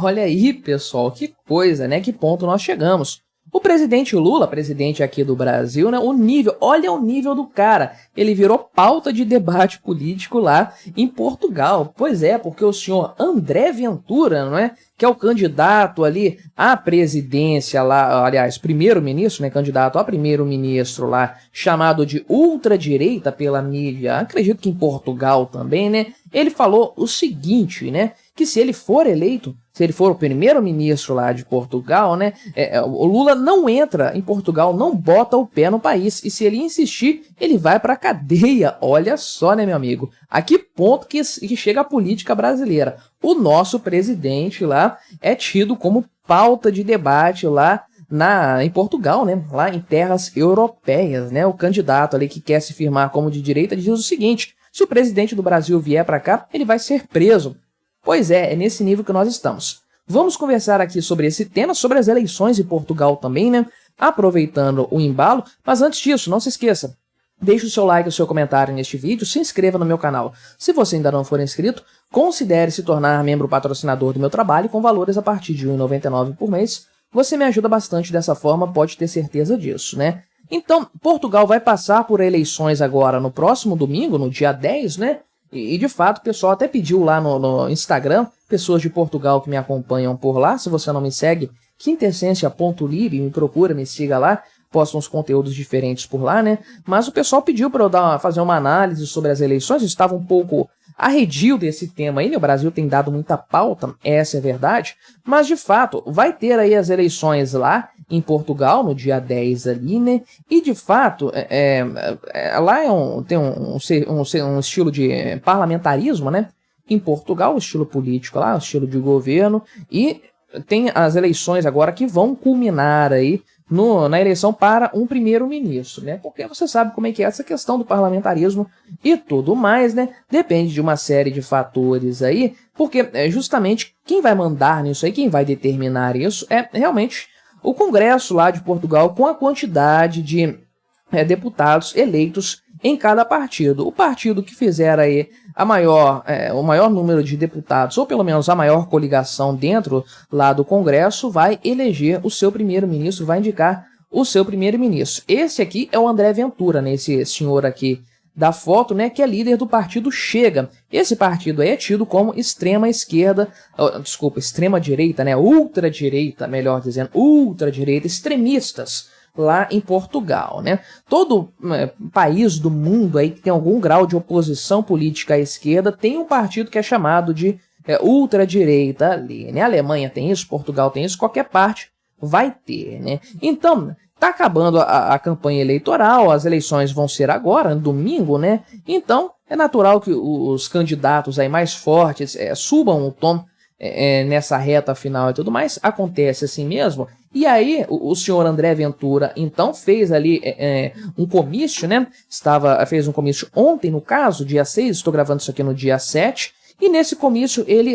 Olha aí, pessoal, que coisa, né? Que ponto nós chegamos. O presidente Lula, presidente aqui do Brasil, né? Olha o nível do cara. Ele virou pauta de debate político lá em Portugal. Pois é, porque o senhor André Ventura, não é? Que é o candidato ali à presidência lá, aliás, primeiro-ministro, né? Candidato a primeiro-ministro lá, chamado de ultradireita pela mídia, acredito que em Portugal também, né? Ele falou o seguinte, né? Que se ele for eleito, se ele for o primeiro-ministro lá de Portugal, né, o Lula não entra em Portugal, não bota o pé no país. E se ele insistir, ele vai pra cadeia. Olha só, né, meu amigo? A que ponto que chega a política brasileira? O nosso presidente lá é tido como pauta de debate lá em Portugal, né, lá em terras europeias, né? O candidato ali que quer se firmar como de direita diz o seguinte: se o presidente do Brasil vier para cá, ele vai ser preso. Pois é nesse nível que nós estamos. Vamos conversar aqui sobre esse tema, sobre as eleições em Portugal também, né? Aproveitando o embalo, mas antes disso, não se esqueça, deixe o seu like e o seu comentário neste vídeo, se inscreva no meu canal. Se você ainda não for inscrito, considere se tornar membro patrocinador do meu trabalho com valores a partir de R$ 1,99 por mês. Você me ajuda bastante dessa forma, pode ter certeza disso, né? Então, Portugal vai passar por eleições agora no próximo domingo, no dia 10, né? E de fato, o pessoal até pediu lá no Instagram, pessoas de Portugal que me acompanham por lá. Se você não me segue, quintessencia.lib, me procura, me siga lá, posto uns conteúdos diferentes por lá, né? Mas o pessoal pediu para eu fazer uma análise sobre as eleições. Eu estava um pouco arredio desse tema aí, né? O Brasil tem dado muita pauta, essa é a verdade. Mas de fato, vai ter aí as eleições lá em Portugal, no dia 10 ali, né? E de fato, lá tem um estilo de parlamentarismo, né? Em Portugal, o estilo político lá, o estilo de governo, e tem as eleições agora que vão culminar aí na eleição para um primeiro-ministro, né? Porque você sabe como é que é essa questão do parlamentarismo e tudo mais, né? Depende de uma série de fatores aí, porque justamente quem vai mandar nisso aí, quem vai determinar isso é realmente o Congresso lá de Portugal, com a quantidade de deputados eleitos em cada partido. O partido que fizer aí o maior número de deputados, ou pelo menos a maior coligação dentro lá do Congresso, vai eleger o seu primeiro-ministro, vai indicar o seu primeiro-ministro. Esse aqui é o André Ventura, né? Esse senhor aqui da foto, né, que é líder do partido Chega. Esse partido aí é tido como extrema-esquerda, extrema-direita, né, ultradireita, melhor dizendo, ultradireita, extremistas, lá em Portugal, né? Todo país do mundo aí que tem algum grau de oposição política à esquerda tem um partido que é chamado de ultradireita ali, né? A Alemanha tem isso, Portugal tem isso, qualquer parte vai ter, né? Então, tá acabando a campanha eleitoral, as eleições vão ser agora, no domingo, né? Então, é natural que os candidatos aí mais fortes subam o tom nessa reta final e tudo mais. Acontece assim mesmo. E aí, o senhor André Ventura, então, fez ali um comício, né? Fez um comício ontem, no caso, dia 6, estou gravando isso aqui no dia 7, e nesse comício ele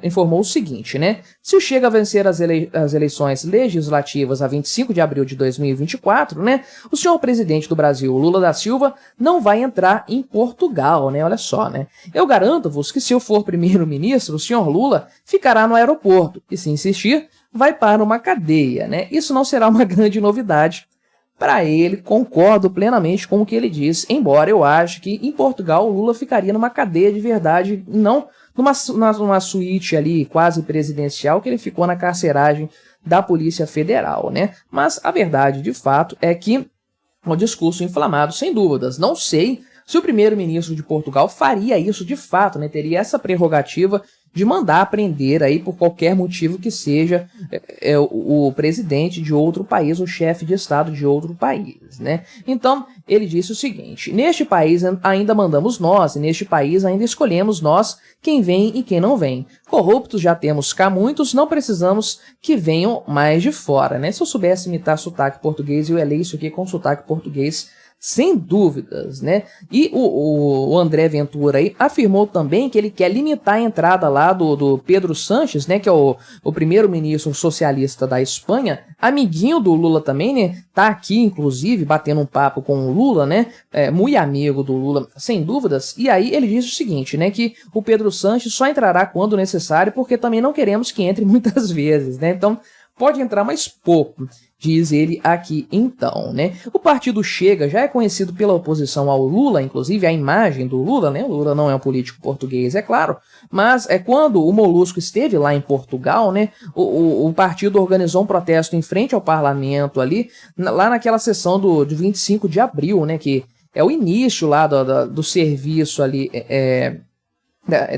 informou o seguinte, né? Se o Chega a vencer as eleições legislativas a 25 de abril de 2024, né? O senhor presidente do Brasil, Lula da Silva, não vai entrar em Portugal, né? Olha só, né? Eu garanto-vos que se eu for primeiro-ministro, o senhor Lula ficará no aeroporto e, se insistir, vai para uma cadeia, né? Isso não será uma grande novidade para ele, concordo plenamente com o que ele diz, embora eu ache que em Portugal o Lula ficaria numa cadeia de verdade, não numa suíte ali quase presidencial que ele ficou na carceragem da Polícia Federal, né? Mas a verdade, de fato, é que o discurso inflamado, sem dúvidas. Não sei se o primeiro-ministro de Portugal faria isso de fato, né? Teria essa prerrogativa de mandar prender aí por qualquer motivo que seja o presidente de outro país, o chefe de estado de outro país, né? Então, ele disse o seguinte: neste país ainda mandamos nós, e neste país ainda escolhemos nós quem vem e quem não vem. Corruptos já temos cá muitos, não precisamos que venham mais de fora, né? Se eu soubesse imitar sotaque português, eu ia ler isso aqui com sotaque português sem dúvidas, né? E o André Ventura aí afirmou também que ele quer limitar a entrada lá do Pedro Sánchez, né, que é o primeiro-ministro socialista da Espanha, amiguinho do Lula também, né? Tá aqui, inclusive, batendo um papo com o Lula, né? Muito amigo do Lula, sem dúvidas. E aí ele diz o seguinte, né, que o Pedro Sánchez só entrará quando necessário, porque também não queremos que entre muitas vezes, né? Então, pode entrar mais pouco, diz ele aqui então, né? O partido Chega já é conhecido pela oposição ao Lula, inclusive a imagem do Lula, né? O Lula não é um político português, é claro, mas quando o Molusco esteve lá em Portugal, né? O partido organizou um protesto em frente ao parlamento ali, lá naquela sessão do 25 de abril, né? Que é o início lá do serviço ali,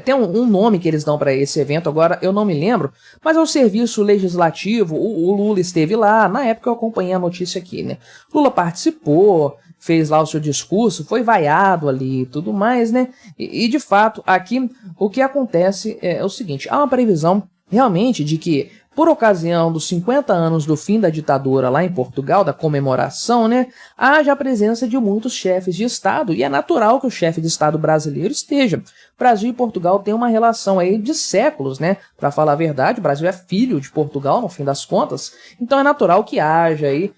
tem um nome que eles dão para esse evento, agora eu não me lembro, mas é o serviço legislativo. O Lula esteve lá, na época eu acompanhei a notícia aqui, né? Lula participou, fez lá o seu discurso, foi vaiado ali e tudo mais, né? E de fato, aqui o que acontece é o seguinte, há uma previsão realmente de que, por ocasião dos 50 anos do fim da ditadura lá em Portugal, da comemoração, né, haja a presença de muitos chefes de Estado, e é natural que o chefe de Estado brasileiro esteja. O Brasil e Portugal têm uma relação aí de séculos, né, para falar a verdade, o Brasil é filho de Portugal, no fim das contas, então é natural que haja aí,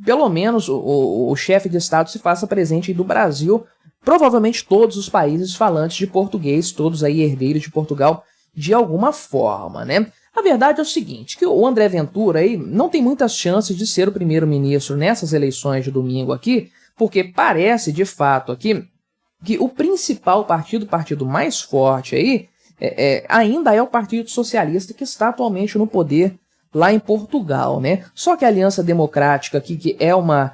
pelo menos o chefe de Estado se faça presente aí do Brasil, provavelmente todos os países falantes de português, todos aí herdeiros de Portugal, de alguma forma, né. A verdade é o seguinte, que o André Ventura aí não tem muitas chances de ser o primeiro-ministro nessas eleições de domingo aqui, porque parece, de fato, aqui, que o principal partido, o partido mais forte aí, ainda é o Partido Socialista, que está atualmente no poder lá em Portugal, né? Só que a Aliança Democrática aqui, que é uma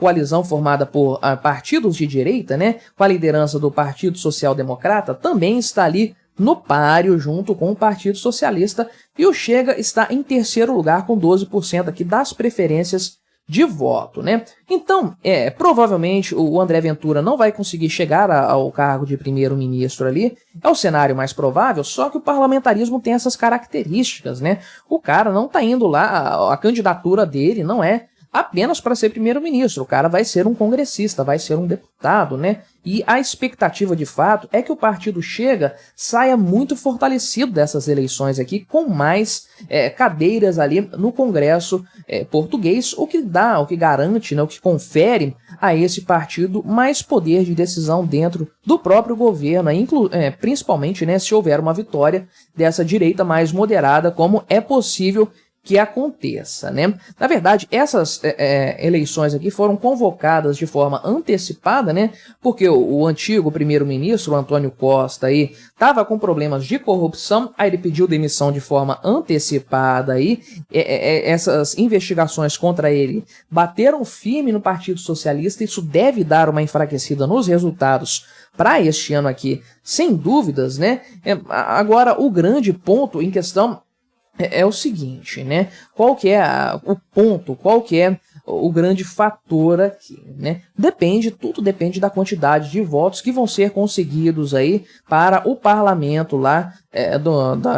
coalizão formada por partidos de direita, né, com a liderança do Partido Social Democrata, também está ali no páreo junto com o Partido Socialista, e o Chega está em terceiro lugar com 12% aqui das preferências de voto, né? Então, provavelmente o André Ventura não vai conseguir chegar ao cargo de primeiro-ministro ali, é o cenário mais provável, só que o parlamentarismo tem essas características, né? O cara não tá indo lá, a candidatura dele não é apenas para ser primeiro-ministro, o cara vai ser um congressista, vai ser um deputado, né? E a expectativa de fato é que o partido Chega saia muito fortalecido dessas eleições aqui, com mais cadeiras ali no Congresso português, o que garante, né, o que confere a esse partido mais poder de decisão dentro do próprio governo, principalmente, né, se houver uma vitória dessa direita mais moderada, como é possível que aconteça, né? Na verdade, essas eleições aqui foram convocadas de forma antecipada, né? Porque o antigo primeiro-ministro, Antônio Costa, aí estava com problemas de corrupção, aí ele pediu demissão de forma antecipada, aí essas investigações contra ele bateram firme no Partido Socialista, isso deve dar uma enfraquecida nos resultados para este ano aqui, sem dúvidas, né? Agora, o grande ponto em questão é o seguinte, né? Qual que é o ponto, qual que é o grande fator aqui, né? Tudo depende da quantidade de votos que vão ser conseguidos aí para o parlamento lá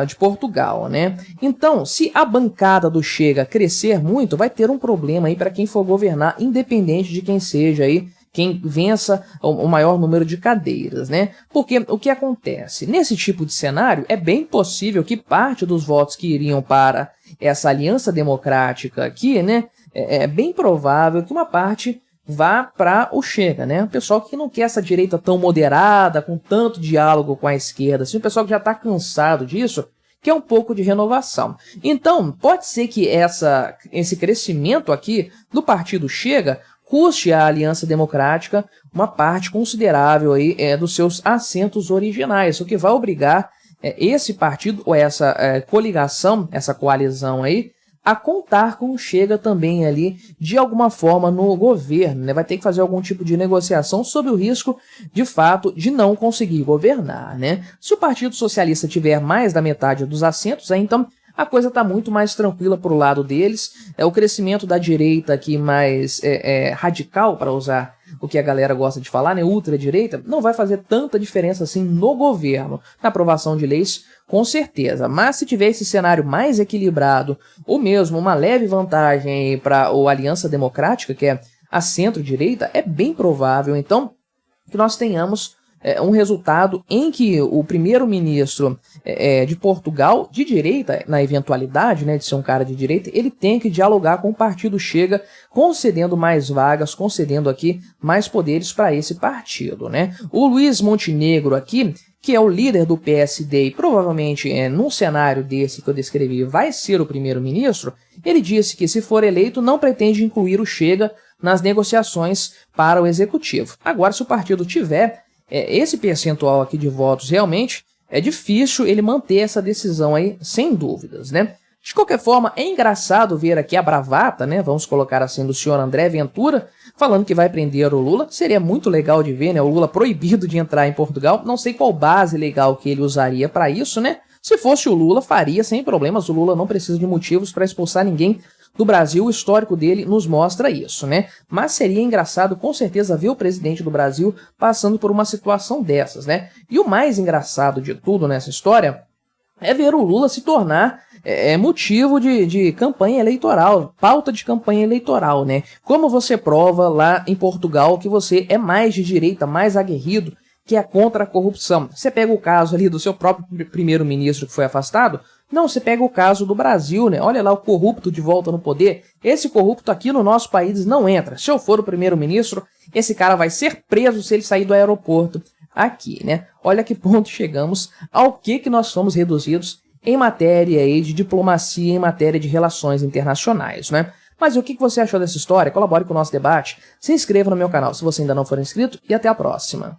de Portugal, né? Então, se a bancada do Chega crescer muito, vai ter um problema aí para quem for governar, independente de quem seja aí, quem vença o maior número de cadeiras, né? Porque o que acontece? Nesse tipo de cenário, é bem possível que parte dos votos que iriam para essa aliança democrática aqui, né? É bem provável que uma parte vá para o Chega, né? O pessoal que não quer essa direita tão moderada, com tanto diálogo com a esquerda, assim, o pessoal que já está cansado disso, quer um pouco de renovação. Então, pode ser que esse crescimento aqui do partido Chega custe à Aliança Democrática uma parte considerável aí, dos seus assentos originais, o que vai obrigar esse partido, ou essa coligação, essa coalizão aí, a contar com o Chega também ali, de alguma forma, no governo, né? Vai ter que fazer algum tipo de negociação sob o risco, de fato, de não conseguir governar, né? Se o Partido Socialista tiver mais da metade dos assentos, então a coisa está muito mais tranquila para o lado deles. O crescimento da direita aqui mais radical, para usar o que a galera gosta de falar, né, ultradireita, não vai fazer tanta diferença assim no governo, na aprovação de leis, com certeza. Mas se tiver esse cenário mais equilibrado, ou mesmo uma leve vantagem para a Aliança Democrática, que é a centro-direita, é bem provável, então, que nós tenhamos um resultado em que o primeiro-ministro de Portugal, de direita, na eventualidade, né, de ser um cara de direita, ele tem que dialogar com o partido Chega, concedendo mais vagas, concedendo aqui mais poderes para esse partido, né? O Luiz Montenegro aqui, que é o líder do PSD e provavelmente, num cenário desse que eu descrevi, vai ser o primeiro-ministro, ele disse que, se for eleito, não pretende incluir o Chega nas negociações para o executivo. Agora, se o partido tiver esse percentual aqui de votos, realmente é difícil ele manter essa decisão aí, sem dúvidas, né? De qualquer forma, é engraçado ver aqui a bravata, né, vamos colocar assim, do senhor André Ventura, falando que vai prender o Lula. Seria muito legal de ver, né, o Lula proibido de entrar em Portugal. Não sei qual base legal que ele usaria para isso, né? Se fosse o Lula, faria sem problemas. O Lula não precisa de motivos para expulsar ninguém do Brasil, o histórico dele nos mostra isso, né? Mas seria engraçado, com certeza, ver o presidente do Brasil passando por uma situação dessas, né? E o mais engraçado de tudo nessa história é ver o Lula se tornar motivo de campanha eleitoral, pauta de campanha eleitoral, né? Como você prova lá em Portugal que você é mais de direita, mais aguerrido, que é contra a corrupção. Você pega o caso ali do seu próprio primeiro-ministro que foi afastado? Não, você pega o caso do Brasil, né? Olha lá o corrupto de volta no poder. Esse corrupto aqui no nosso país não entra. Se eu for o primeiro-ministro, esse cara vai ser preso se ele sair do aeroporto aqui, né? Olha que ponto chegamos, ao que nós somos reduzidos em matéria aí de diplomacia, em matéria de relações internacionais, né? Mas o que você achou dessa história? Colabore com o nosso debate, se inscreva no meu canal se você ainda não for inscrito e até a próxima.